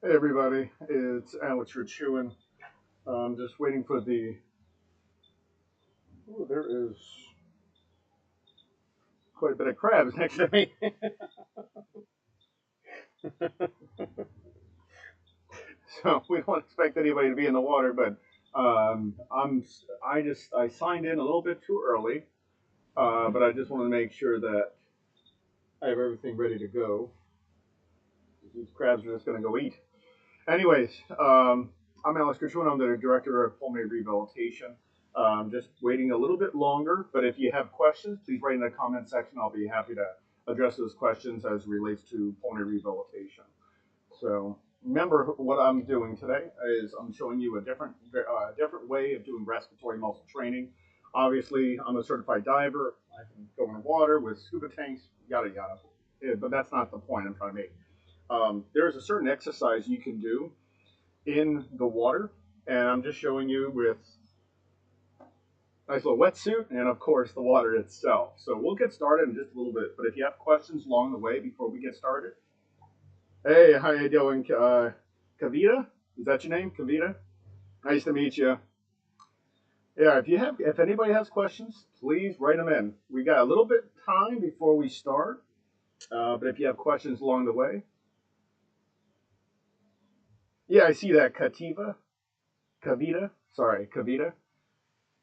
Hey everybody, it's Alex Grichuhin. I'm just waiting for the. Oh, there is quite a bit of crabs next to me. So we don't expect anybody to be in the water, but I signed in a little bit too early, but I just want to make sure that I have everything ready to go. These crabs are just going to go eat. Anyways, I'm Alex Grichuhin. I'm the director of pulmonary rehabilitation. Just waiting a little bit longer, but if you have questions, please write in the comment section. I'll be happy to address those questions as relates to pulmonary rehabilitation. So remember what I'm doing today is I'm showing you a different way of doing respiratory muscle training. Obviously, I'm a certified diver. I can go in the water with scuba tanks, yada yada. Yeah, but that's not the point I'm trying to make. There's a certain exercise you can do in the water, and I'm just showing you with a nice little wetsuit and of course the water itself. So we'll get started in just a little bit, but if you have questions along the way before we get started. Hey, how you doing, Kavita? Is that your name, Kavita? Nice to meet you. Yeah, if anybody has questions, please write them in. We got a little bit time before we start, but if you have questions along the way. Yeah, I see that, Kavita. Sorry, Kavita.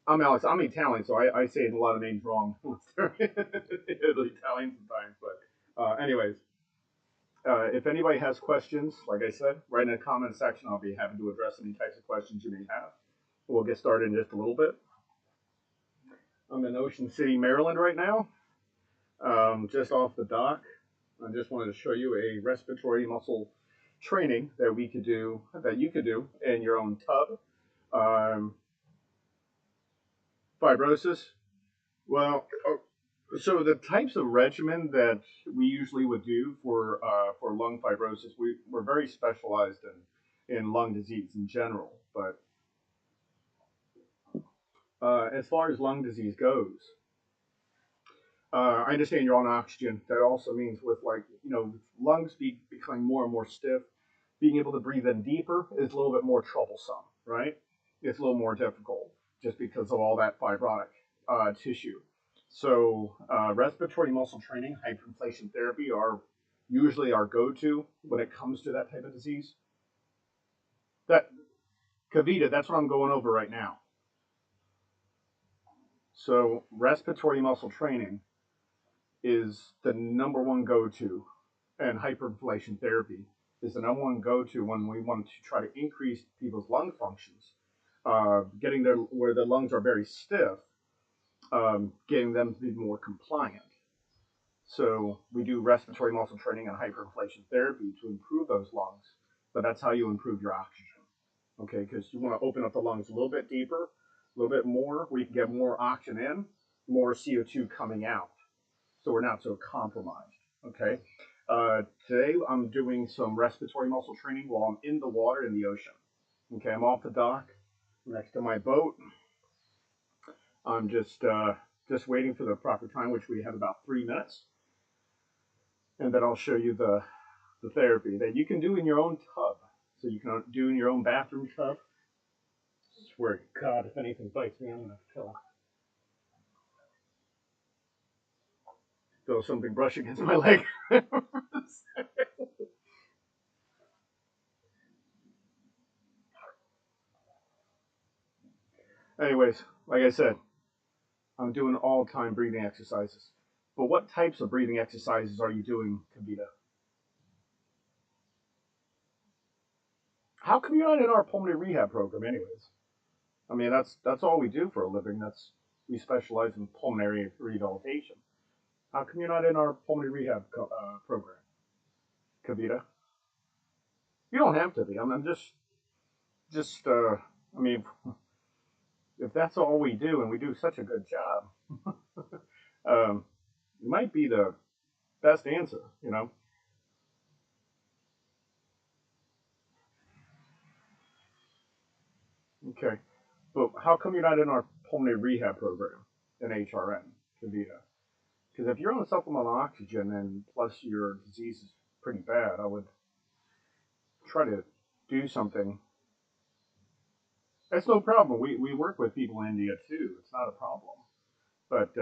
I'm Alex. I'm Italian, so I say a lot of names wrong. Italian sometimes, but anyways, if anybody has questions, like I said, write in the comment section. I'll be happy to address any types of questions you may have. We'll get started in just a little bit. I'm in Ocean City, Maryland right now, just off the dock. I just wanted to show you a respiratory muscle training that you could do in your own tub. Um, Fibrosis. Well, so the types of regimen that we usually would do for lung fibrosis, we're very specialized in lung disease in general. But as far as lung disease goes, I understand you're on oxygen. That also means with lungs becoming more and more stiff, being able to breathe in deeper is a little bit more troublesome, right? It's a little more difficult just because of all that fibrotic tissue. So respiratory muscle training, hyperinflation therapy are usually our go-to when it comes to that type of disease. That Kavita, that's what I'm going over right now. So respiratory muscle training is the number one go-to, and hyperinflation therapy is the number one go-to when we want to try to increase people's lung functions, getting there where the lungs are very stiff, getting them to be more compliant. So we do respiratory muscle training and hyperinflation therapy to improve those lungs, but that's how you improve your oxygen. Okay, because you want to open up the lungs a little bit deeper, a little bit more, where you can get more oxygen in, more CO2 coming out, so we're not so compromised. Okay, today I'm doing some respiratory muscle training while I'm in the water in the ocean. Okay, I'm off the dock next to my boat. I'm just waiting for the proper time, which we have about 3 minutes, and then I'll show you the therapy that you can do in your own tub. So you can do in your own bathroom tub. I swear to God, if anything bites me, I'm gonna feel something brush against my leg. Anyways, like I said, I'm doing all-time breathing exercises. But what types of breathing exercises are you doing, Kavita? How come you're not in our pulmonary rehab program, anyways? I mean, that's all we do for a living. We specialize in pulmonary rehabilitation. How come you're not in our pulmonary rehab program, Kavita? You don't have to be. I'm just. I mean, if that's all we do and we do such a good job, it might be the best answer. Okay. But how come you're not in our pulmonary rehab program in HRN, Kavita? Because if you're on supplemental oxygen and plus your disease is pretty bad, I would try to do something. That's no problem. We work with people in India too. It's not a problem. But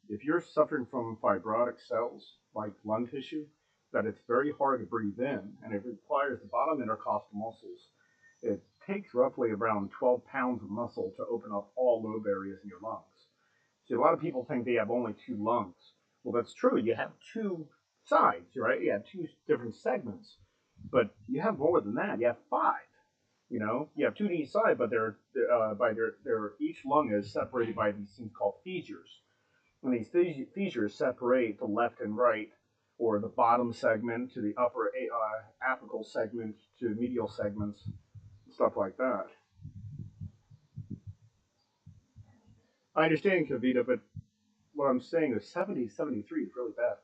if you're suffering from fibrotic cells like lung tissue, that it's very hard to breathe in, and it requires the bottom intercostal muscles. It takes roughly around 12 pounds of muscle to open up all lobe areas in your lungs. See, a lot of people think they have only two lungs. Well, that's true. You have two sides, right? You have two different segments, but you have more than that. You have five. You know, you have two to each side, but they're each lung is separated by these things called fissures. And these fissures separate the left and right, or the bottom segment to the upper apical segment to medial segments, stuff like that. I understand, Kavita, but what I'm saying is 70, 73 is really bad.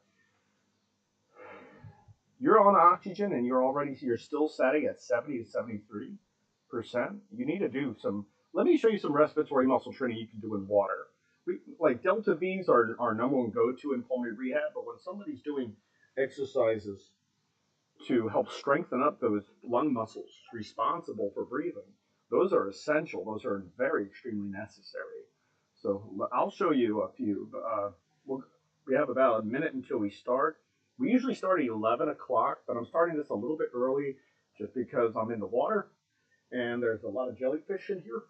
You're on oxygen and you're still setting at 70 to 73%. You need to do some. Let me show you some respiratory muscle training you can do in water. Like delta V's are our number one go-to in pulmonary rehab, but when somebody's doing exercises to help strengthen up those lung muscles responsible for breathing, those are essential. Those are very extremely necessary. So I'll show you a few. We have about a minute until we start. We usually start at 11 o'clock, but I'm starting this a little bit early just because I'm in the water and there's a lot of jellyfish in here,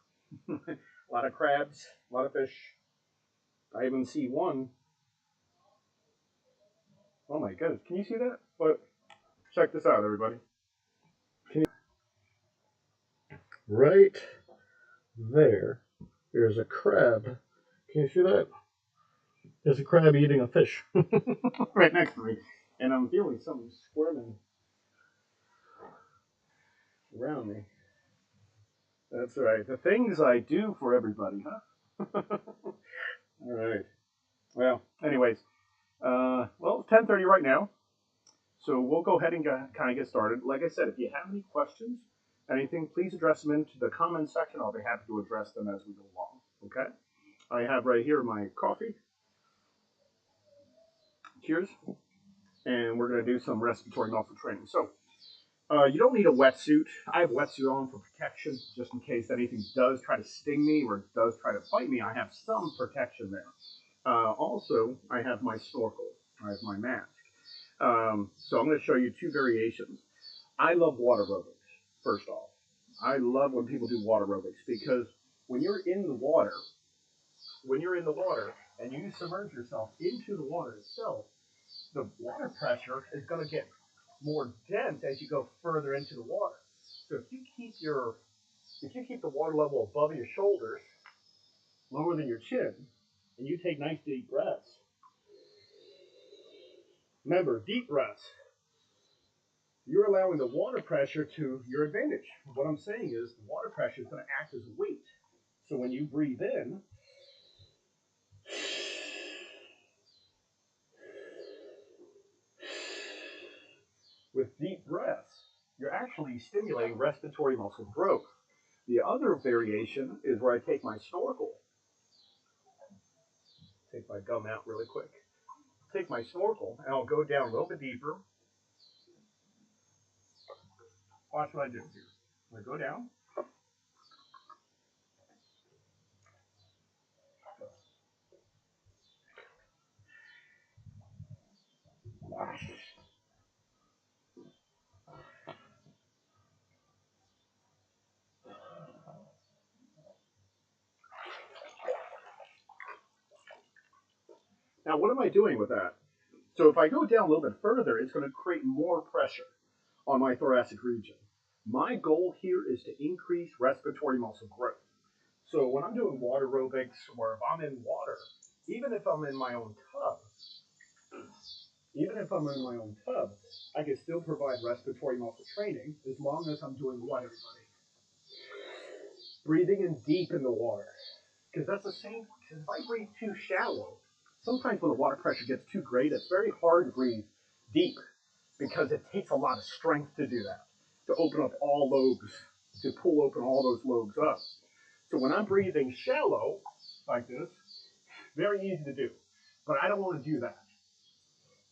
a lot of crabs, a lot of fish. I even see one. Oh my goodness, can you see that? But check this out, everybody. Right there's a crab. Can you see that? There's a crab eating a fish right next to me, and I'm feeling something squirming around me. That's right. The things I do for everybody, huh? All right. Well, anyways, well, it's 10:30 right now, so we'll go ahead and kind of get started. Like I said, if you have any questions, anything, please address them into the comment section. I'll be happy to address them as we go along. Okay. I have right here my coffee. Cheers. And we're going to do some respiratory muscle training. So, you don't need a wetsuit. I have a wetsuit on for protection, just in case anything does try to sting me or does try to bite me. I have some protection there. Also, I have my snorkel. I have my mask. So I'm going to show you two variations. I love water aerobics, first off. I love when people do water aerobics because when you're in the water, and you submerge yourself into the water itself, the water pressure is going to get more dense as you go further into the water. So if you keep the water level above your shoulders, lower than your chin, and you take nice deep breaths. Remember, deep breaths. You're allowing the water pressure to your advantage. What I'm saying is the water pressure is going to act as a weight. So when you breathe in, with deep breaths, you're actually stimulating respiratory muscle growth. The other variation is where I take my snorkel, take my gum out really quick, take my snorkel, and I'll go down a little bit deeper. Watch what I do here. I'm going to go down. Now, what am I doing with that? So if I go down a little bit further, it's going to create more pressure on my thoracic region. My goal here is to increase respiratory muscle growth. So when I'm doing water aerobics or if I'm in water, even if I'm in my own tub, I can still provide respiratory muscle training as long as I'm doing what, everybody? Breathing in deep in the water. Because that's the same, because if I breathe too shallow, sometimes when the water pressure gets too great, it's very hard to breathe deep because it takes a lot of strength to do that, to open up all lobes, to pull open all those lobes up. So when I'm breathing shallow, like this, very easy to do, but I don't want to do that.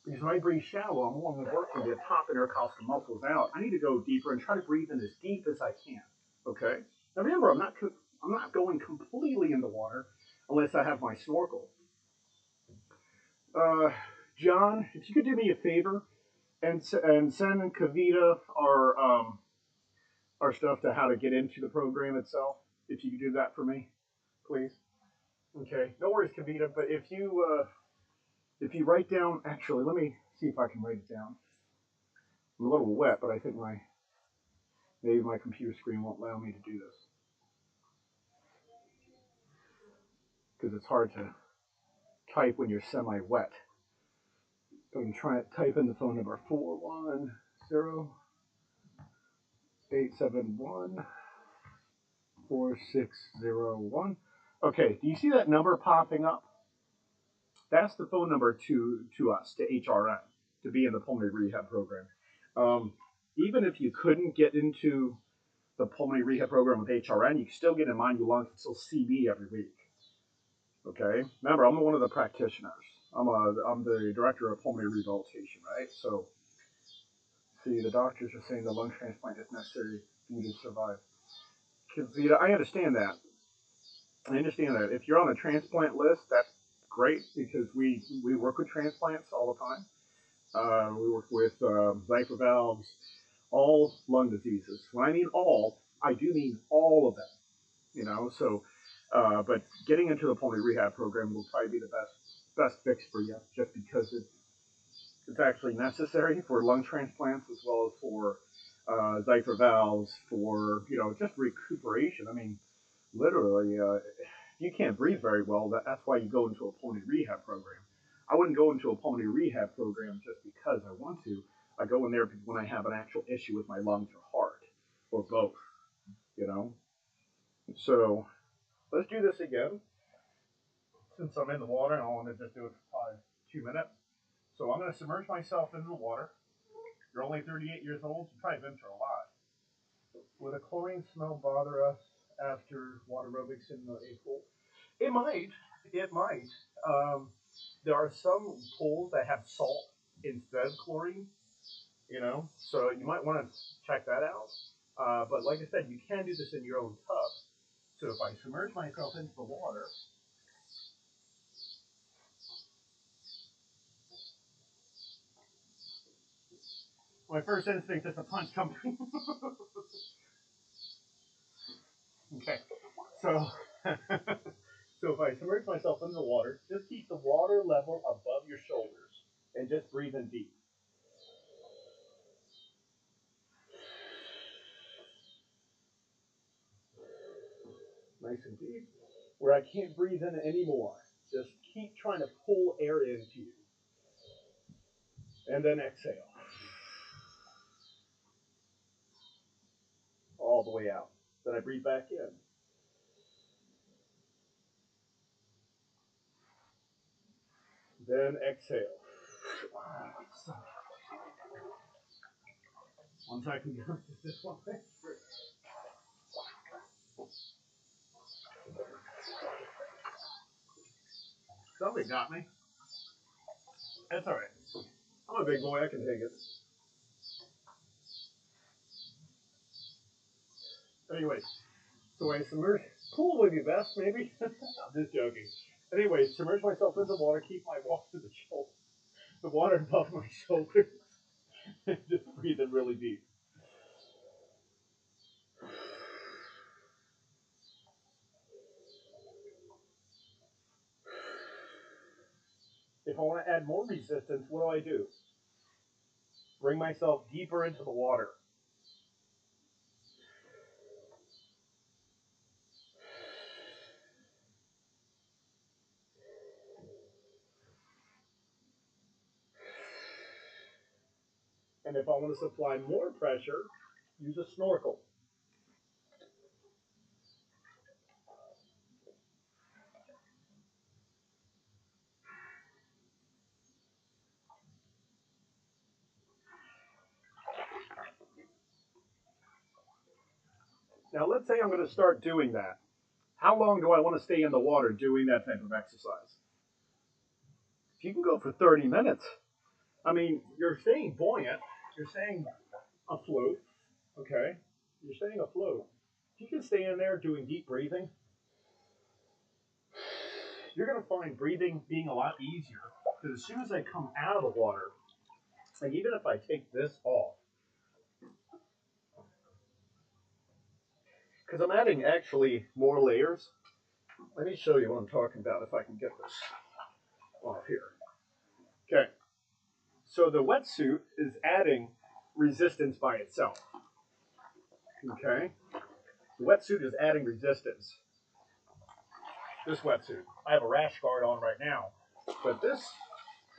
Because when I breathe shallow, I'm only working the top intercostal muscles out. I need to go deeper and try to breathe in as deep as I can. Okay. Now remember, I'm not going completely in the water unless I have my snorkel. Uh, John, if you could do me a favor and send Kavita our stuff to how to get into the program itself. If you could do that for me, please. Okay. No worries, Kavita. But if you write down, actually, let me see if I can write it down. I'm a little wet, but I think maybe my computer screen won't allow me to do this because it's hard to type when you're semi-wet. So I'm trying to type in the phone number 410-871-4601. Okay, do you see that number popping up? That's the phone number to us, to HRN, to be in the pulmonary rehab program. Even if you couldn't get into the pulmonary rehab program with HRN, you can still get in mind your lungs and still see me every week. Okay. Remember, I'm one of the practitioners. I'm the director of pulmonary rehabilitation, right? So, see, the doctors are saying the lung transplant is necessary for you to survive. Kavita, I understand that. I understand that. If you're on the transplant list, that's great because we work with transplants all the time. We work with Zypher valves, all lung diseases. When I mean all, I do mean all of them. You know, so but getting into the pulmonary rehab program will probably be the best fix for you, just because it's actually necessary for lung transplants as well as for Zypher valves, for just recuperation. I mean, literally, you can't breathe very well. That's why you go into a pulmonary rehab program. I wouldn't go into a pulmonary rehab program just because I want to. I go in there when I have an actual issue with my lungs or heart, or both. You know, so let's do this again. Since I'm in the water, and I want to just do it for probably 2 minutes. So I'm going to submerge myself into the water. You're only 38 years old. You've probably been through a lot. Would a chlorine smell bother us after water aerobics in the pool? It might. It might. There are some pools that have salt instead of chlorine, so you might want to check that out. But like I said, you can do this in your own tub. So if I submerge myself into the water, my first instinct is to punch something. Okay, so so if I submerge myself into the water, just keep the water level above your shoulders and just breathe in deep. Nice and deep. Where I can't breathe in anymore, just keep trying to pull air into you. And then exhale. All the way out. Then I breathe back in. Then exhale. Once I can get this one thing. Something got me. That's all right. I'm a big boy. I can take it. Anyways, so I submerge. Pool would be best, maybe. I'm just joking. Anyway, submerge myself into the water. Keep my the water above my shoulders. Just breathe in really deep. If I want to add more resistance, what do? Bring myself deeper into the water. And if I want to supply more pressure, use a snorkel. Now let's say I'm going to start doing that. How long do I want to stay in the water doing that type of exercise? If you can go for 30 minutes, I mean, you're staying buoyant. You're staying afloat. Okay. You're staying afloat. If you can stay in there doing deep breathing, you're going to find breathing being a lot easier. Because as soon as I come out of the water, like even if I take this off, because I'm adding actually more layers. Let me show you what I'm talking about if I can get this off here. Okay. So the wetsuit is adding resistance by itself. Okay. The wetsuit is adding resistance. This wetsuit. I have a rash guard on right now, but this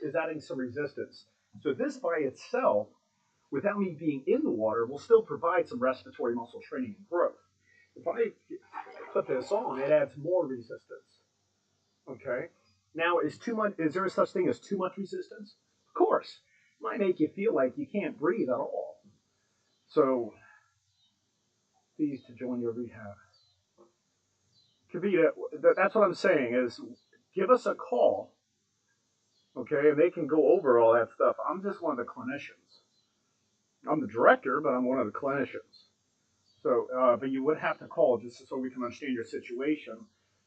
is adding some resistance. So this by itself, without me being in the water, will still provide some respiratory muscle training and growth. If I put this on, it adds more resistance. Okay. Now, is there such thing as too much resistance? Of course. It might make you feel like you can't breathe at all. So, please to join your rehab. Kavita, that's what I'm saying is give us a call, okay, and they can go over all that stuff. I'm just one of the clinicians. I'm the director, but I'm one of the clinicians. So, but you would have to call just so we can understand your situation,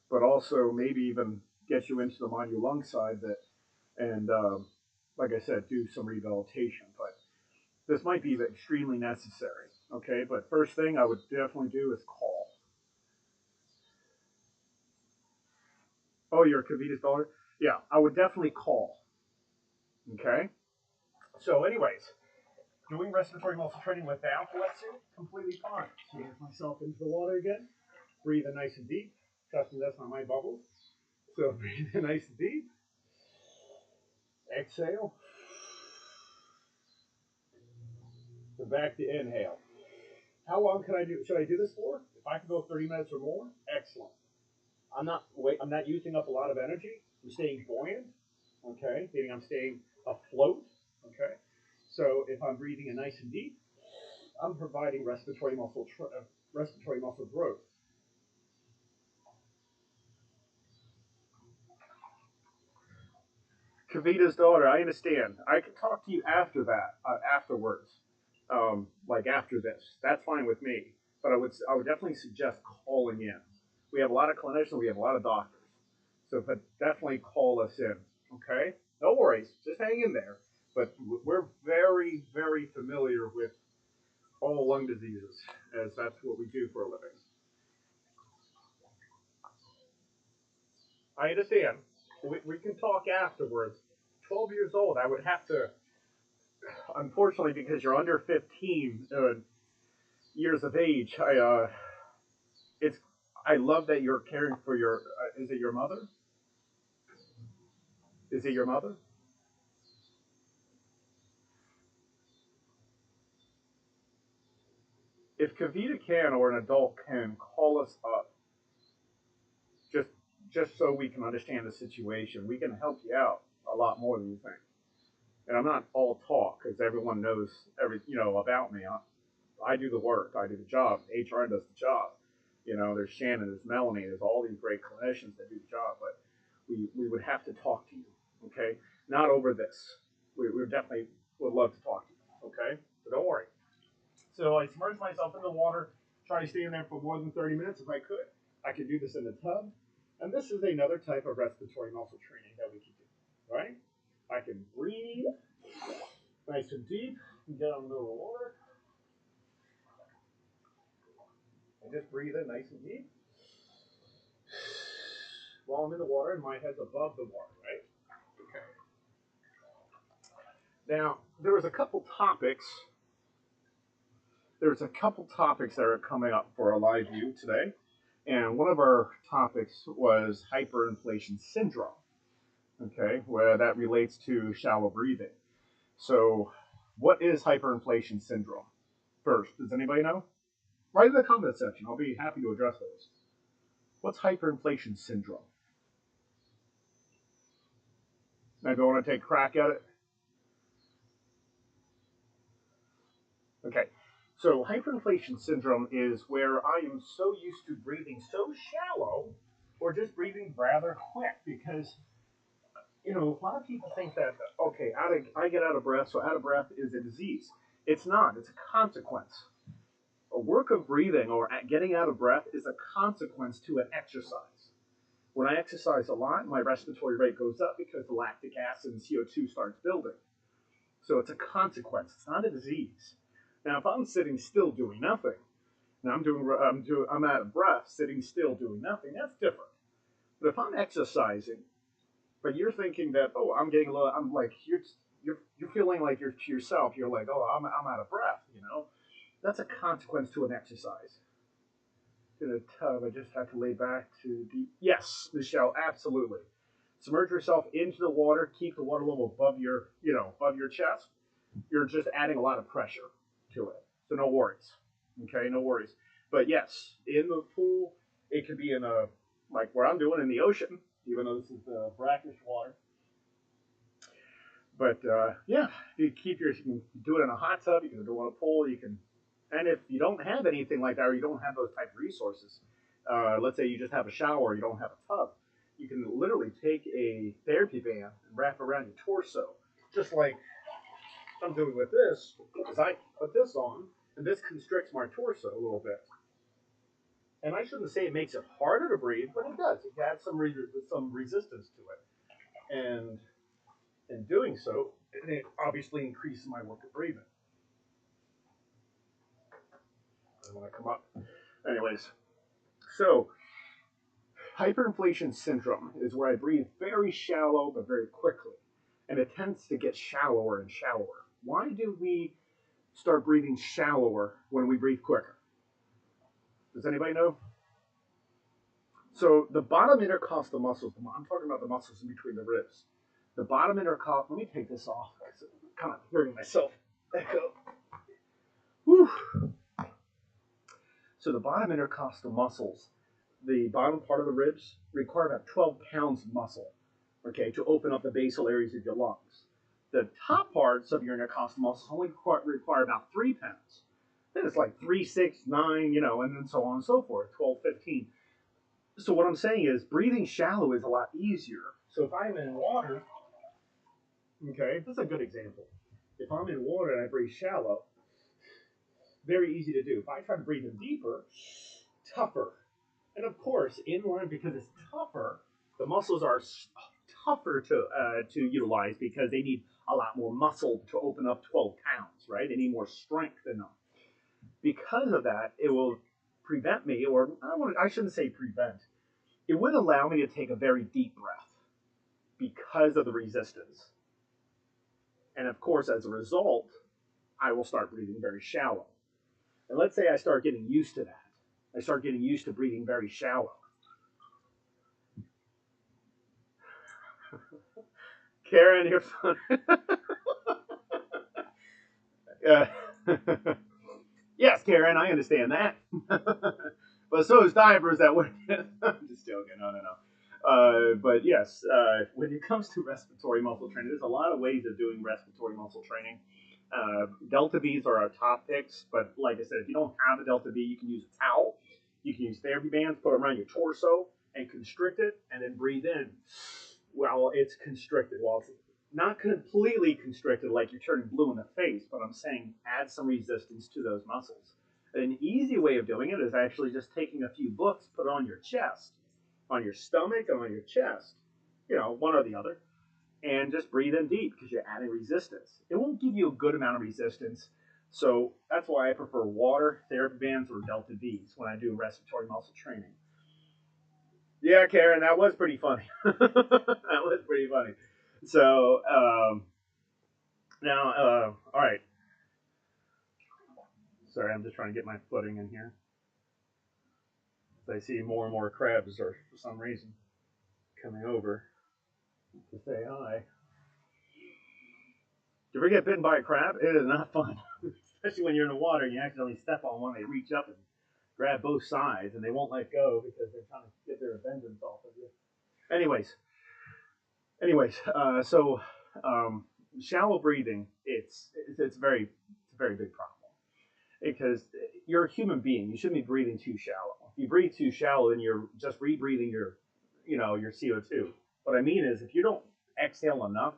but also maybe even get you into the mind your lung side that, and like I said, do some rehabilitation. But this might be extremely necessary, okay? But first thing I would definitely do is call. Oh, you're Kavita's daughter? Yeah, I would definitely call, okay? So anyways, doing respiratory muscle training without the wetsuit, completely fine. So here's myself into the water again. Breathing nice and deep. Trust me, that's not my bubbles. So breathing nice and deep. Exhale. And back to inhale. How long can I do? Should I do this for? If I can go 30 minutes or more, excellent. I'm not using up a lot of energy. I'm staying buoyant. Okay, meaning I'm staying afloat. Okay, so if I'm breathing in nice and deep, I'm providing respiratory muscle growth. Kavita's daughter, I understand. I can talk to you after that, afterwards, like after this. That's fine with me. But I would definitely suggest calling in. We have a lot of clinicians, we have a lot of doctors. So, but definitely call us in. Okay? No worries. Just hang in there. But we're very, very familiar with all lung diseases, as that's what we do for a living. I understand. We can talk afterwards. 12 years old, I would have to, unfortunately, because you're under 15 years of age, it's, I love that you're caring for your, is it your mother? Is it your mother? If Kavita can or an adult can call us up, just just so we can understand the situation, we can help you out a lot more than you think. And I'm not all talk because everyone knows about me. I do the work, I do the job. HR does the job. There's Shannon, there's Melanie, there's all these great clinicians that do the job, but we would have to talk to you, okay? Not over this. We definitely would love to talk to you, okay? So don't worry. So I submerged myself in the water, try to stay in there for more than 30 minutes if I could. I could do this in the tub. And this is another type of respiratory muscle training that we can do, right? I can breathe nice and deep and get under the water. And just breathe in nice and deep while I'm in the water and my head's above the water, right? Okay. Now, there's a couple topics that are coming up for a live view today. And one of our topics was hyperinflation syndrome, okay, where that relates to shallow breathing. So, what is hyperinflation syndrome? First, does anybody know? Write in the comment section. I'll be happy to address those. What's hyperinflation syndrome? Anybody want to take a crack at it? Okay. So hyperinflation syndrome is where I am so used to breathing so shallow or just breathing rather quick because, you know, a lot of people think that, okay, I get out of breath, so out of breath is a disease. It's not, it's a consequence. A work of breathing or getting out of breath is a consequence to an exercise. When I exercise a lot, my respiratory rate goes up because the lactic acid and CO2 starts building. So it's a consequence. It's not a disease. Now, if I'm sitting still doing nothing, and I'm out of breath, sitting still doing nothing, that's different. But if I'm exercising, but you're thinking that, oh, I'm getting a little, I'm like, you're feeling like you're to yourself. You're like, oh, I'm out of breath. You know, that's a consequence to an exercise. In a tub, I just have to lay back to deep. Yes, Michelle, absolutely. Submerge yourself into the water. Keep the water level above your, above your chest. You're just adding a lot of pressure to it. So no worries. Okay, no worries. But yes, in the pool, it could be in a, like where I'm doing in the ocean, even though this is brackish water. But yeah, you can do it in a hot tub. You can do it in a pool. You can, and if you don't have anything like that, or you don't have those type of resources, let's say you just have a shower, you don't have a tub, you can literally take a therapy band and wrap around your torso, just like I'm doing with this. Is I put this on, and this constricts my torso a little bit. And I shouldn't say it makes it harder to breathe, but it does. It adds some resistance to it, and in doing so, it obviously increases my work of breathing. I want to come up. Anyways, so hyperinflation syndrome is where I breathe very shallow but very quickly, and it tends to get shallower and shallower. Why do we start breathing shallower when we breathe quicker? Does anybody know? So the bottom intercostal muscles, I'm talking about the muscles in between the ribs. The bottom intercostal, let me take this off because I'm kind of hearing myself echo. Whew. So the bottom intercostal muscles, the bottom part of the ribs, require about 12 pounds of muscle, okay, to open up the basal areas of your lungs. The top parts of your intercostal muscles only require about 3 pounds. Then it's like 3, 6, 9, and then so on and so forth, 12, 15. So what I'm saying is breathing shallow is a lot easier. So if I'm in water, okay, this is a good example. If I'm in water and I breathe shallow, very easy to do. If I try to breathe in deeper, tougher. And of course, inline, because it's tougher, the muscles are tougher to utilize because they need a lot more muscle to open up 12 pounds, right? They need more strength in them. Because of that, it will prevent me, or I shouldn't say prevent, it would allow me to take a very deep breath because of the resistance. And of course, as a result, I will start breathing very shallow. And let's say I start getting used to that. I start getting used to breathing very shallow. Karen, you're funny. Yes, Karen, I understand that. But so is divers that work. I'm just joking. No. But yes, when it comes to respiratory muscle training, there's a lot of ways of doing respiratory muscle training. Delta V's are our top picks, but like I said, if you don't have a Delta V, you can use a towel. You can use therapy bands, put them around your torso, and constrict it, and then breathe in while it's constricted. While it's not completely constricted, like you're turning blue in the face, but I'm saying add some resistance to those muscles. An easy way of doing it is actually just taking a few books, put it on your chest, on your stomach, and on your chest, one or the other, and just breathe in deep because you're adding resistance. It won't give you a good amount of resistance, so that's why I prefer water, therapy bands, or Delta V's when I do respiratory muscle training. Yeah, Karen, that was pretty funny. That was pretty funny. So, now, all right. Sorry, I'm just trying to get my footing in here. I see more and more crabs are, for some reason, coming over to say hi. Do you ever get bitten by a crab? It is not fun. Especially when you're in the water and you accidentally step on one, they reach up and grab both sides and they won't let go because they're trying to get their vengeance off of you. Anyways, so shallow breathing, it's a very big problem because you're a human being. You shouldn't be breathing too shallow. If you breathe too shallow, then you're just rebreathing your CO2. What I mean is, if you don't exhale enough,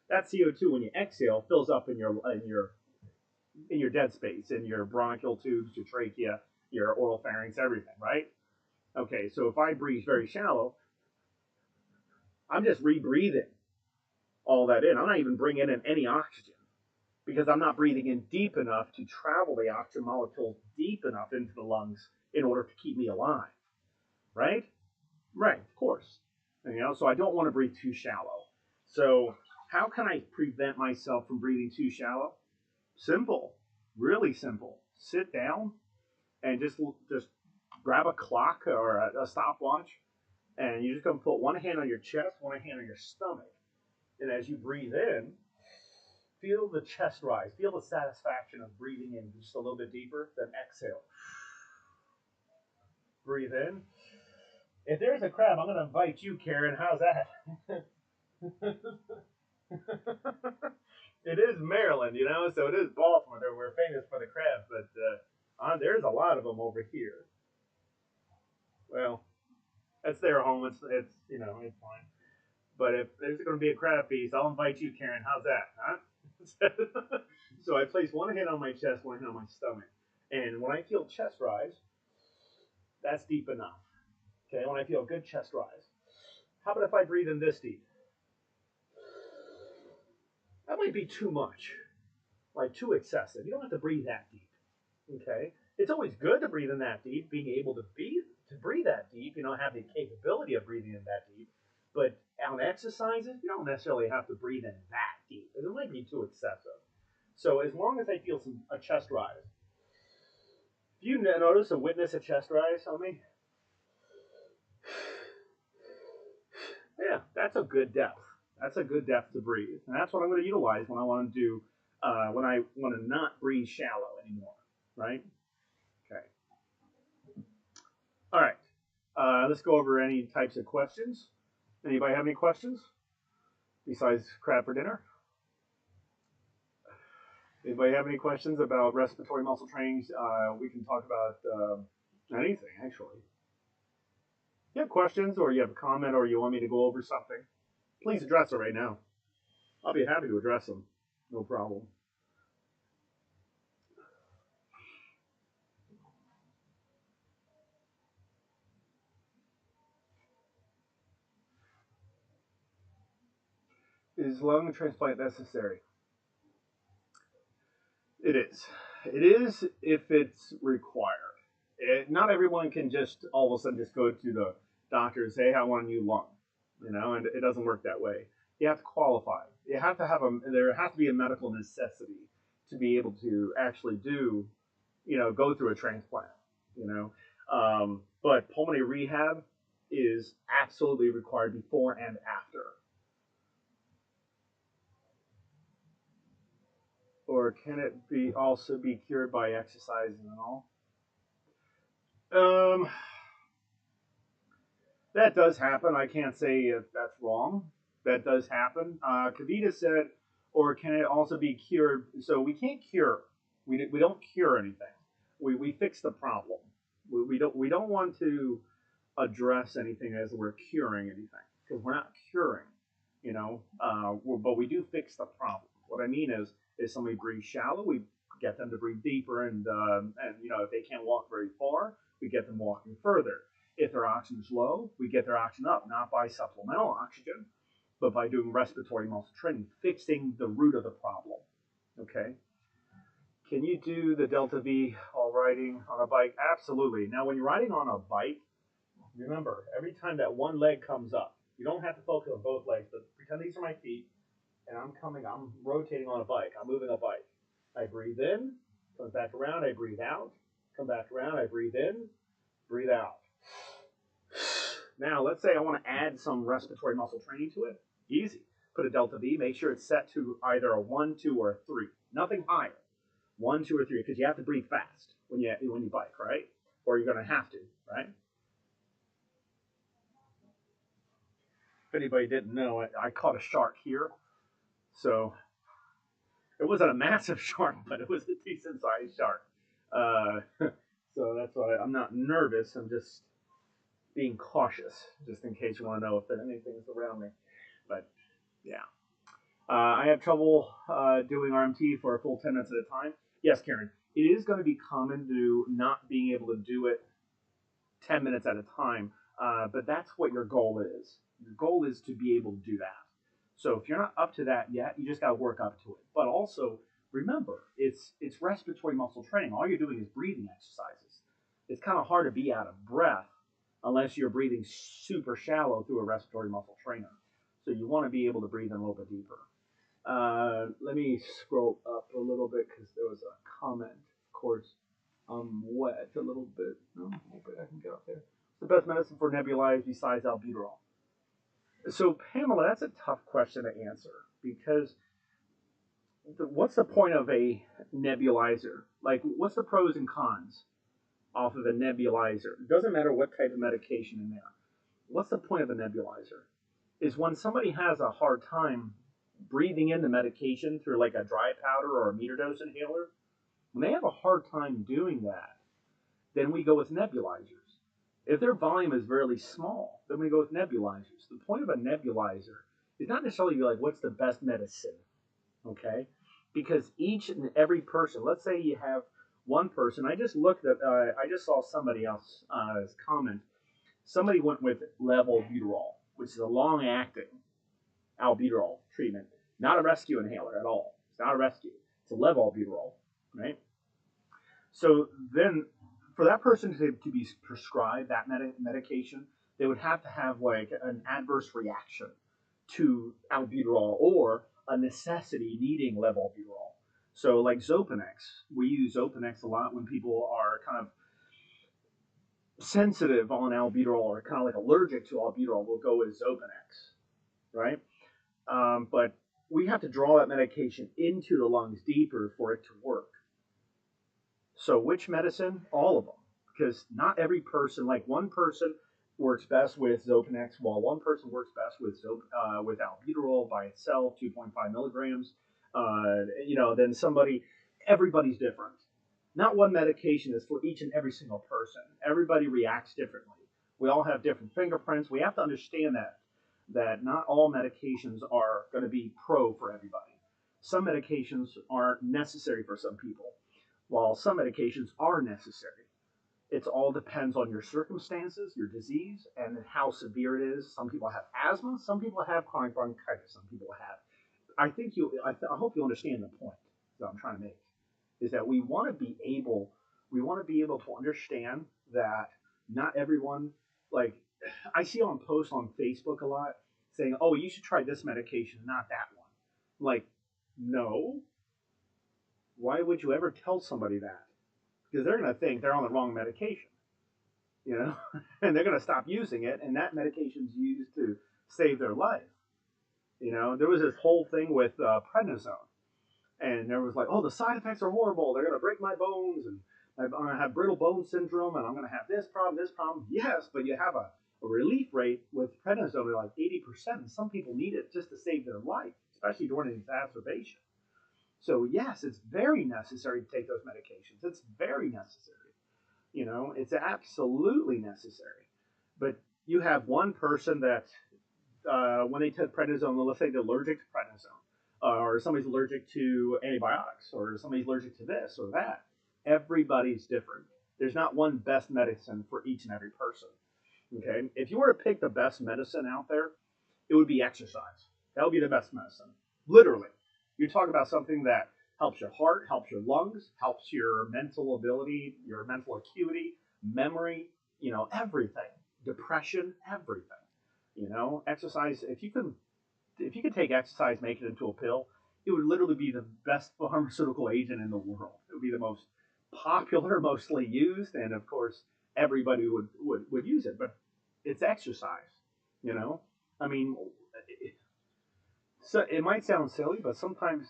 that CO2 when you exhale fills up in your dead space, in your bronchial tubes, your trachea, your oral pharynx, everything, right? Okay, so if I breathe very shallow, I'm just rebreathing all that in. I'm not even bringing in any oxygen because I'm not breathing in deep enough to travel the oxygen molecules deep enough into the lungs in order to keep me alive, right? Right, of course. So I don't want to breathe too shallow. So how can I prevent myself from breathing too shallow? Simple, really simple. Sit down and just grab a clock or a stopwatch, and you're just gonna put one hand on your chest, one hand on your stomach, and as you breathe in, feel the chest rise, feel the satisfaction of breathing in just a little bit deeper, then exhale. Breathe in. If there's a crab, I'm gonna invite you, Karen. How's that? It is Maryland, so it is Baltimore. We're famous for the crabs, but there's a lot of them over here. Well, that's their home. It's it's fine. But if there's going to be a crab feast, I'll invite you, Karen. How's that? Huh? So I place one hand on my chest, one hand on my stomach, and when I feel chest rise, that's deep enough. Okay, when I feel good chest rise. How about if I breathe in this deep? That might be too much, like too excessive. You don't have to breathe that deep. Okay, it's always good to breathe in that deep. Being able to breathe that deep, have the capability of breathing in that deep. But on exercises, you don't necessarily have to breathe in that deep. It might be too excessive. So as long as I feel a chest rise, if you notice or witness a chest rise on me, yeah, that's a good depth. That's a good depth to breathe, and that's what I'm going to utilize when I want to do when I want to not breathe shallow anymore, right? Okay. All right. Let's go over any types of questions. Anybody have any questions besides crab for dinner? Anybody have any questions about respiratory muscle training? We can talk about anything, actually. If you have questions or you have a comment or you want me to go over something, please address it right now. I'll be happy to address them. No problem. Is lung transplant necessary? It is. It is if it's required. Not everyone can just all of a sudden just go to the doctor and say, hey, I want a new lung, and it doesn't work that way. You have to qualify. There has to be a medical necessity to be able to actually go through a transplant, but pulmonary rehab is absolutely required before and after. Or can it also be cured by exercise and all? That does happen. I can't say if that's wrong. That does happen. Kavita said, or can it also be cured? So we can't cure. We don't cure anything. We fix the problem. We don't want to address anything as we're curing anything because we're not curing, but we do fix the problem. What I mean is somebody breathes shallow, we get them to breathe deeper, and if they can't walk very far, we get them walking further. If their oxygen is low, we get their oxygen up, not by supplemental oxygen, but by doing respiratory muscle training, fixing the root of the problem. Okay. Can you do the Delta V while riding on a bike? Absolutely. Now, when you're riding on a bike, remember, every time that one leg comes up, you don't have to focus on both legs, but pretend these are my feet, and I'm rotating on a bike. I'm moving a bike. I breathe in, comes back around, I breathe out, come back around, I breathe in, breathe out. Now, let's say I want to add some respiratory muscle training to it. Easy. Put a Delta V, make sure it's set to either a 1, 2, or a 3. Nothing higher. 1, 2, or 3, because you have to breathe fast when you bike, right? Or you're going to have to, right? If anybody didn't know, I caught a shark here. So it wasn't a massive shark, but it was a decent sized shark. So that's why I'm not nervous. I'm just being cautious, just in case you want to know if anything's around me. But Yeah. I have trouble doing RMT for a full 10 minutes at a time. Yes, Karen, it is going to be common to not being able to do it 10 minutes at a time, but that's what your goal is. Your goal is to be able to do that. So if you're not up to that yet, you just got to work up to it. But also remember, it's respiratory muscle training. All you're doing is breathing exercises. It's kind of hard to be out of breath unless you're breathing super shallow through a respiratory muscle trainer. So you want to be able to breathe in a little bit deeper. Let me scroll up a little bit because there was a comment. Of course, I'm wet a little bit. No, hopefully I can get up there. The best medicine for nebulized besides albuterol. So, Pamela, that's a tough question to answer because what's the point of a nebulizer? Like, what's the pros and cons off of a nebulizer? It doesn't matter what type of medication in there. What's the point of a nebulizer? Is when somebody has a hard time breathing in the medication through like a dry powder or a meter dose inhaler, when they have a hard time doing that, then we go with nebulizers. If their volume is really small, then we go with nebulizers. The point of a nebulizer is not necessarily like what's the best medicine, okay? Because each and every person, let's say you have one person, I just saw somebody else's comment. Somebody went with levobuterol, which is a long-acting albuterol treatment, not a rescue inhaler at all. It's not a rescue. It's a levobuterol, right? So then, for that person to be prescribed that medication, they would have to have like an adverse reaction to albuterol or a necessity needing levobuterol. So like Zopanex, we use Zopanex a lot when people are kind of sensitive on albuterol or kind of like allergic to albuterol. We'll go with Zopanex, right? But we have to draw that medication into the lungs deeper for it to work. So which medicine? All of them. Because not every person, like one person works best with Zopanex, while one person works best with albuterol by itself, 2.5 milligrams. Then everybody's different. Not one medication is for each and every single person. Everybody reacts differently. We all have different fingerprints. We have to understand that not all medications are going to be pro for everybody. Some medications aren't necessary for some people, while some medications are necessary. It all depends on your circumstances, your disease, and how severe it is. Some people have asthma. Some people have chronic bronchitis. Some people have. I hope you understand the point that I'm trying to make. Is that we want to be able to understand that not everyone, like, I see on posts on Facebook a lot saying, "Oh, you should try this medication, not that one." Like, no. Why would you ever tell somebody that? Because they're going to think they're on the wrong medication, you know, and they're going to stop using it, and that medication's used to save their life. You know, there was this whole thing with prednisone, and there was like, oh, the side effects are horrible. They're going to break my bones, and I'm going to have brittle bone syndrome, and I'm going to have this problem, this problem. Yes, but you have a relief rate with prednisone of like 80%, and some people need it just to save their life, especially during an exacerbation. So yes, it's very necessary to take those medications. It's very necessary. You know, it's absolutely necessary. But you have one person that when they take prednisone, let's say they're allergic to prednisone, or somebody's allergic to antibiotics, or somebody's allergic to this or that. Everybody's different. There's not one best medicine for each and every person. Okay, if you were to pick the best medicine out there, it would be exercise. That would be the best medicine. Literally. You talk about something that helps your heart, helps your lungs, helps your mental ability, your mental acuity, memory, everything. Depression, everything. Exercise, if you could take exercise, make it into a pill, it would literally be the best pharmaceutical agent in the world. It would be the most popular, mostly used, and of course, everybody would use it. But it's exercise, you know. I mean, so it might sound silly, but sometimes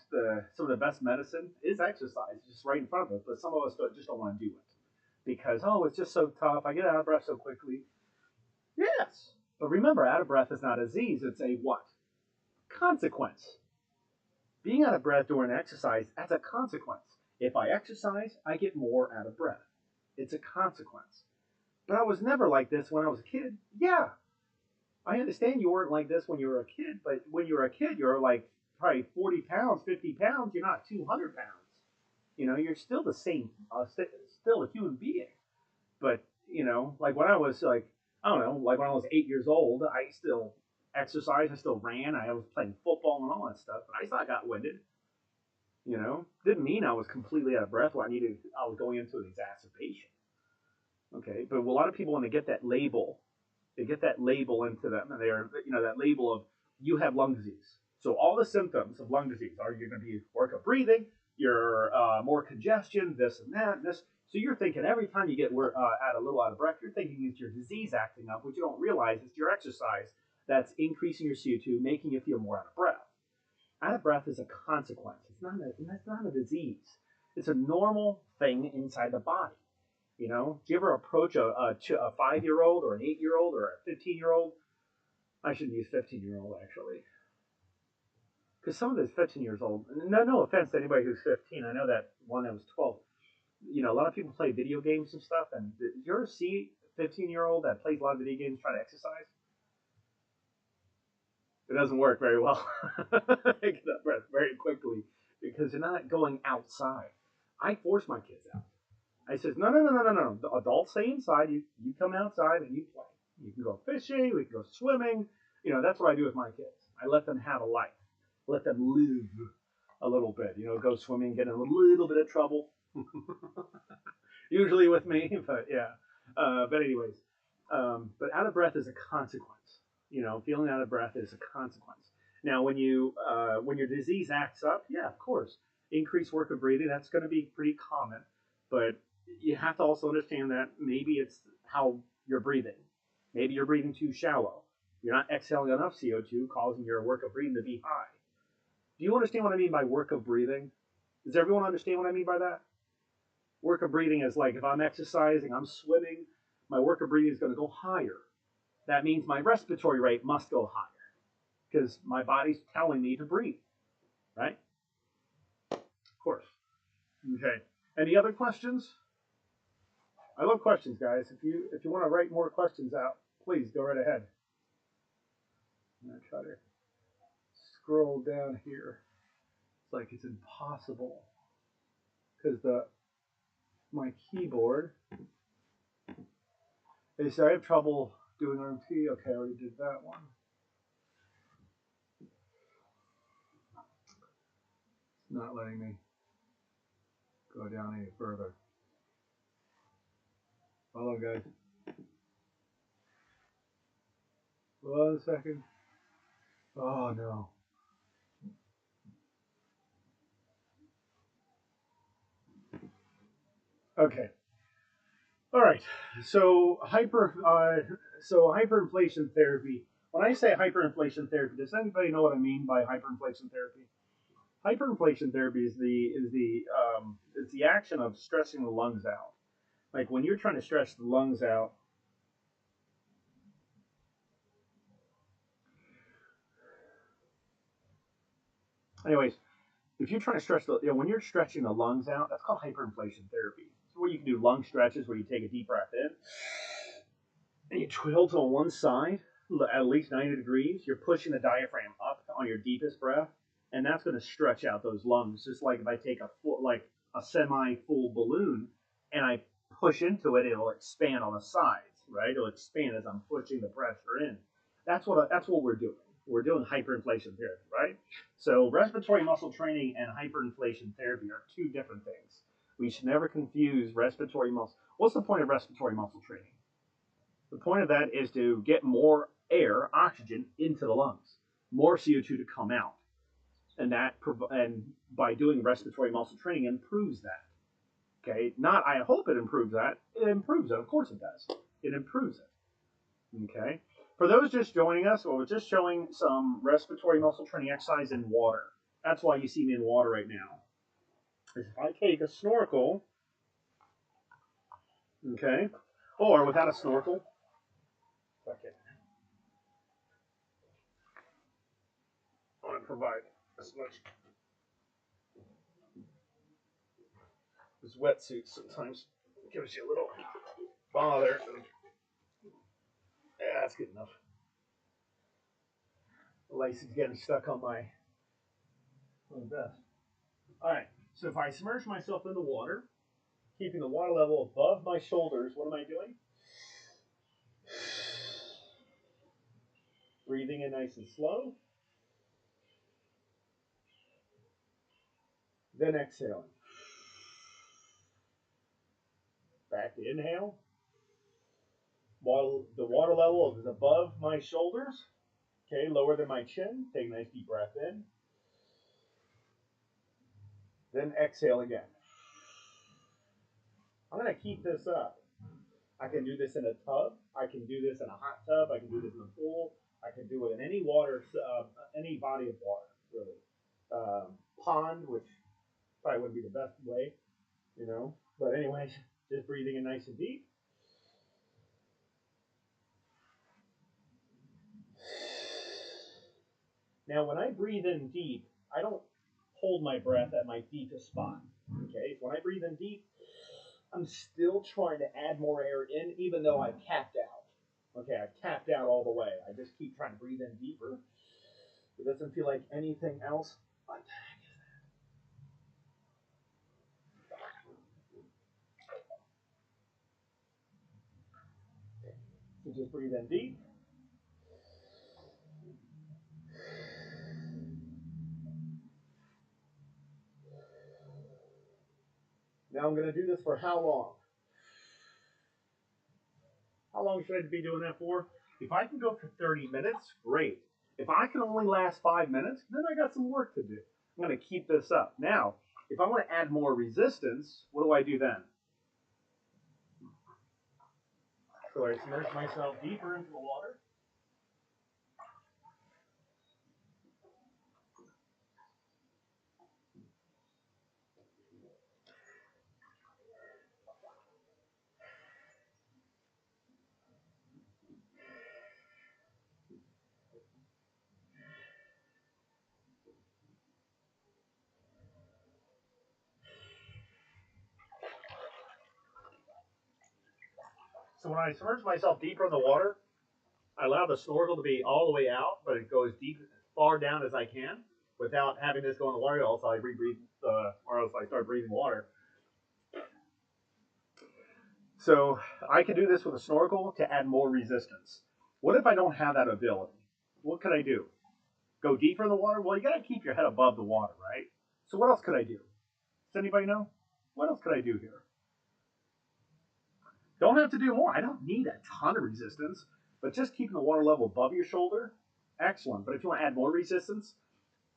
some of the best medicine is exercise, just right in front of us. But some of us just don't want to do it because it's just so tough. I get out of breath so quickly. Yes, but remember, out of breath is not a disease; it's a what? Consequence. Being out of breath during exercise, that's a consequence. If I exercise, I get more out of breath. It's a consequence. But I was never like this when I was a kid. Yeah. I understand you weren't like this when you were a kid, but when you were a kid, you're like probably 40 pounds, 50 pounds. You're not 200 pounds. You know, you're still the same, still a human being. But, you know, like when I was like, I don't know, like when I was 8 years old, I still exercised, I still ran, I was playing football and all that stuff, but I still got winded. You know, didn't mean I was completely out of breath. When I was going into an exacerbation. Okay, but a lot of people when they get that label into them, and they're, you know, that label of you have lung disease. So all the symptoms of lung disease are you're going to be work of breathing, you're more congestion, this and that, and this. So you're thinking every time you get a little out of breath, you're thinking it's your disease acting up, which you don't realize it's your exercise that's increasing your CO2, making you feel more out of breath. Out of breath is a consequence. It's not a disease. It's a normal thing inside the body. You know, do you ever approach a 5-year-old or an 8-year-old or a 15-year-old? I should use 15-year-old actually, because some of those 15 years old. No offense to anybody who's 15. I know that one that was 12. You know, a lot of people play video games and stuff. And did you ever see a 15-year-old that plays a lot of video games trying to exercise? It doesn't work very well. They get up breath very quickly because they're not going outside. I force my kids out. I says, no. The adults stay inside. You come outside and you play. You can go fishing. We can go swimming. You know, that's what I do with my kids. I let them have a life. Let them live a little bit. You know, go swimming, get in a little bit of trouble. Usually with me, but yeah. But anyways, but out of breath is a consequence. You know, feeling out of breath is a consequence. Now, when your disease acts up, yeah, of course, increased work of breathing. That's going to be pretty common, but you have to also understand that maybe it's how you're breathing. Maybe you're breathing too shallow. You're not exhaling enough CO2, causing your work of breathing to be high. Do you understand what I mean by work of breathing? Does everyone understand what I mean by that? Work of breathing is like if I'm exercising, I'm swimming, my work of breathing is going to go higher. That means my respiratory rate must go higher because my body's telling me to breathe, right? Of course. Okay. Any other questions? I love questions, guys. If you want to write more questions out, please go right ahead. I'm gonna try to scroll down here. It's like it's impossible because my keyboard. They say I have trouble doing RMT. Okay, I already did that one. It's not letting me go down any further. Hold on, guys. 1 second. Oh no. Okay. All right. So hyperinflation therapy. When I say hyperinflation therapy, does anybody know what I mean by hyperinflation therapy? Hyperinflation therapy is the action of stressing the lungs out. Like when you're trying to stretch the lungs out. Anyways, if you're trying to stretch when you're stretching the lungs out, that's called hyperinflation therapy. So where you can do lung stretches where you take a deep breath in and you tilt on one side at least 90 degrees. You're pushing the diaphragm up on your deepest breath, and that's going to stretch out those lungs. Just like if I take a semi-full balloon and I push into it, it'll expand on the sides, right? It'll expand as I'm pushing the pressure in. That's what we're doing. We're doing hyperinflation therapy, right? So respiratory muscle training and hyperinflation therapy are two different things. We should never confuse respiratory muscle. What's the point of respiratory muscle training? The point of that is to get more air, oxygen, into the lungs, more CO2 to come out, and by doing respiratory muscle training improves that. Okay, not I hope it improves that. It improves it. Of course it does. It improves it. Okay. For those just joining us, we're just showing some respiratory muscle training exercise in water. That's why you see me in water right now. If I take a snorkel, okay, or without a snorkel, okay, I want to provide as much. This wetsuit sometimes gives you a little bother. Yeah, that's good enough. lace is getting stuck on my vest. All right, so if I submerge myself in the water, keeping the water level above my shoulders, what am I doing? Breathing in nice and slow. Then exhaling. Back to inhale. While the water level is above my shoulders, okay, lower than my chin. Take a nice deep breath in. Then exhale again. I'm going to keep this up. I can do this in a tub. I can do this in a hot tub. I can do this in a pool. I can do it in any water, any body of water, really. Pond, which probably wouldn't be the best way, you know. But anyways, just breathing in nice and deep. Now, when I breathe in deep, I don't hold my breath at my deepest spot. Okay, when I breathe in deep, I'm still trying to add more air in, even though I've capped out. Okay, I've tapped out all the way. I just keep trying to breathe in deeper. It doesn't feel like anything else. What the heck is that? So just breathe in deep. Now I'm going to do this for how long? How long should I be doing that for? If I can go for 30 minutes, great. If I can only last 5 minutes, then I got some work to do. I'm going to keep this up. Now, if I want to add more resistance, what do I do then? So I submerge myself deeper into the water. So when I submerge myself deeper in the water, I allow the snorkel to be all the way out, but it goes deep, far down as I can, without having this go in the water. Else I rebreathe, or else I start breathing water. So I can do this with a snorkel to add more resistance. What if I don't have that ability? What could I do? Go deeper in the water? Well, you got to keep your head above the water, right? So what else could I do? Does anybody know? What else could I do here? Don't have to do more. I don't need a ton of resistance, but just keeping the water level above your shoulder, excellent. But if you want to add more resistance,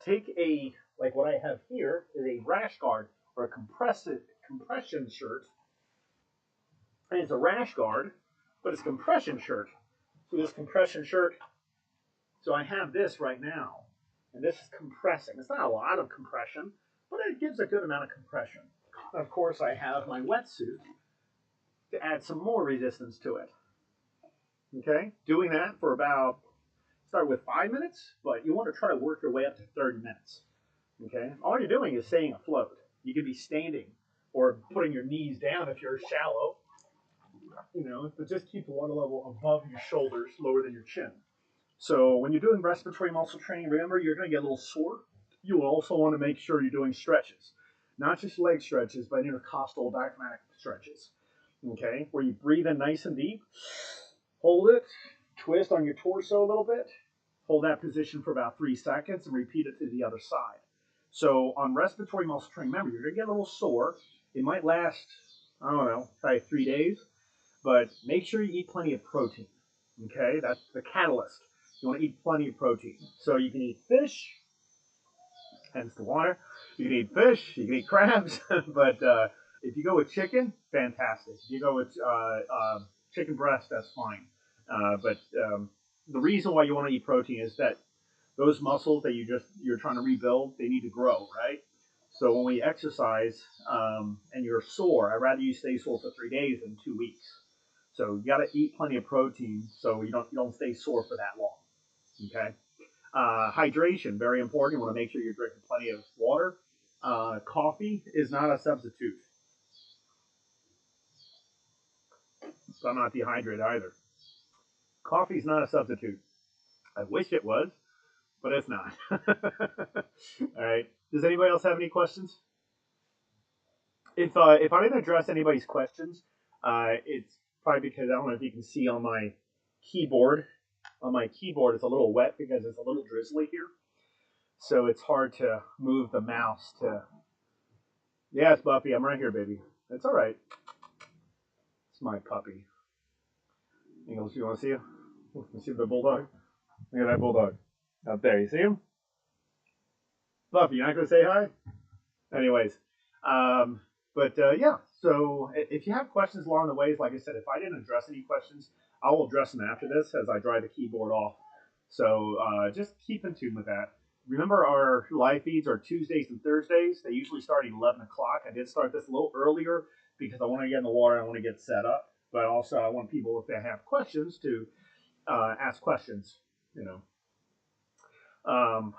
take like what I have here is a rash guard or a compression shirt. And it's a rash guard, but it's a compression shirt. So this compression shirt, so I have this right now, and this is compressing. It's not a lot of compression, but it gives a good amount of compression. And of course, I have my wetsuit to add some more resistance to it. Okay, doing that for about, start with 5 minutes, but you want to try to work your way up to 30 minutes. Okay, all you're doing is staying afloat. You could be standing or putting your knees down if you're shallow, you know, but just keep the water level above your shoulders, lower than your chin. So when you're doing respiratory muscle training, remember you're going to get a little sore. You will also want to make sure you're doing stretches, not just leg stretches, but intercostal diaphragmatic stretches. Okay, where you breathe in nice and deep, hold it, twist on your torso a little bit, hold that position for about 3 seconds, and repeat it to the other side. So on respiratory muscle training, remember you're going to get a little sore. It might last, I don't know, probably 3 days, but make sure you eat plenty of protein. Okay, that's the catalyst. You want to eat plenty of protein. So you can eat fish, hence the water. You can eat fish, you can eat crabs, but if you go with chicken, fantastic. If you go with chicken breast, that's fine. But the reason why you want to eat protein is that those muscles that you're trying to rebuild, they need to grow, right? So when we exercise and you're sore, I'd rather you stay sore for 3 days than 2 weeks. So you got to eat plenty of protein so you don't stay sore for that long. Okay. Hydration, very important. You want to make sure you're drinking plenty of water. Coffee is not a substitute. So I'm not dehydrated either. Coffee is not a substitute. I wish it was, but it's not. All right. Does anybody else have any questions? If I didn't address anybody's questions, it's probably because I don't know if you can see on my keyboard. On my keyboard, it's a little wet because it's a little drizzly here, so it's hard to move the mouse to. Yes, Buffy, I'm right here, baby. It's all right. It's my puppy. Ingles, you want to see him? You see the bulldog? Look at that bulldog up there. You see him? Buffy, you're not gonna say hi? Anyways, yeah. So if you have questions along the ways, like I said, if I didn't address any questions, I will address them after this as I dry the keyboard off. So just keep in tune with that. Remember, our live feeds are Tuesdays and Thursdays. They usually start at 11 o'clock. I did start this a little earlier because I want to get in the water. I want to get set up. But also, I want people, if they have questions, to ask questions. You know.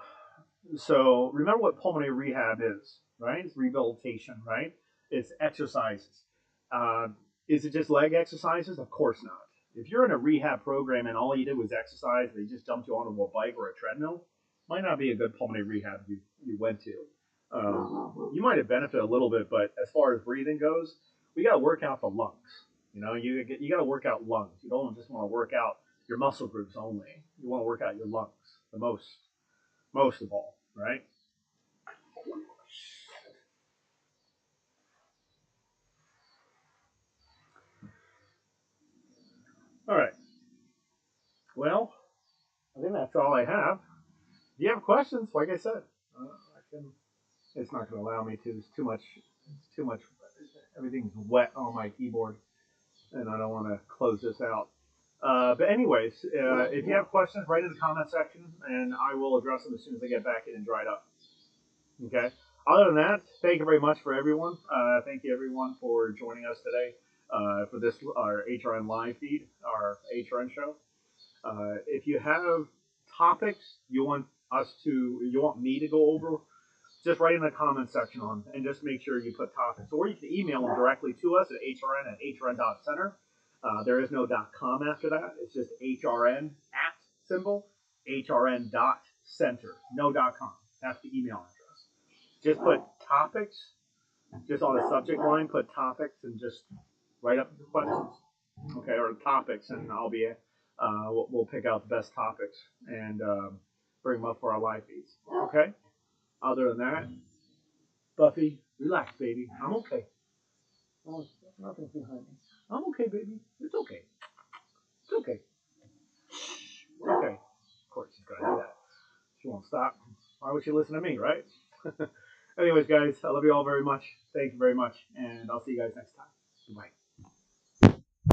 So remember what pulmonary rehab is, right? It's rehabilitation, right? It's exercises. Is it just leg exercises? Of course not. If you're in a rehab program and all you did was exercise, they just dumped you onto a bike or a treadmill, might not be a good pulmonary rehab you went to. You might have benefited a little bit, but as far as breathing goes, we got to work out the lungs. You know, you got to work out lungs. You don't just want to work out your muscle groups only. You want to work out your lungs the most of all, right? All right. Well, I think that's all I have. If you have questions, like I said, I can. It's not going to allow me to. It's too much. It's too much. Everything's wet on my keyboard, and I don't want to close this out. But anyways, if you have questions, write in the comment section, and I will address them as soon as I get back in and dried up. Okay. Other than that, thank you very much for everyone. Thank you everyone for joining us today for this our HRN live feed, our HRN show. If you have topics you want me to go over, just write in the comment section and just make sure you put topics, or you can email them directly to us at hrn@hrn.center. There is no .com after that. It's just hrn at symbol hrn.center. No .com. That's the email address. Just put topics. Just on the subject line, put topics and just write up the questions, okay, or topics, and we'll pick out the best topics and bring them up for our live feeds. Okay. Other than that, Buffy, relax, baby. I'm okay. Oh, nothing's behind me. I'm okay, baby. It's okay. It's okay. Okay. Of course she's gonna do that. She won't stop. Why would she listen to me, right? Anyways, guys, I love you all very much. Thank you very much, and I'll see you guys next time.